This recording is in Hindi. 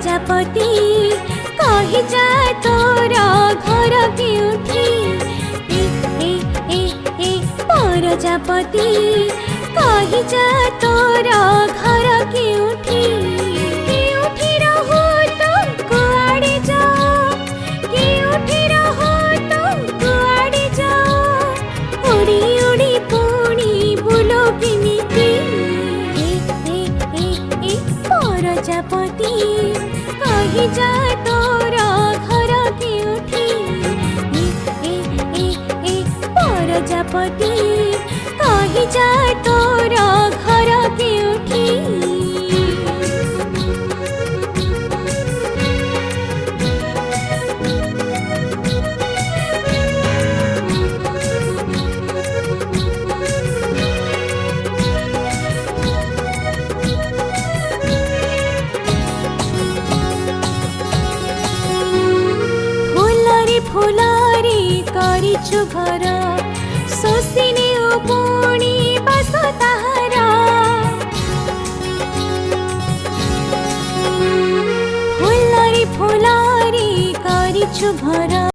प्रजापति कही जा तोर घर केउठी प्रजापति कही जा तोर घर केउठी केउठी रहू तो कुआड़े जाओ केउठी रहू तो कुआड़े जाओ उड़ी उड़ी पुणी बुलो केमिति प्रजापति कही जा तोर घर केउठी प्रजापति कही जा तोर घर केउठी फुलारी करिछु घर सोसिने पुणी बस ताहारा फुलारी करिछु घर।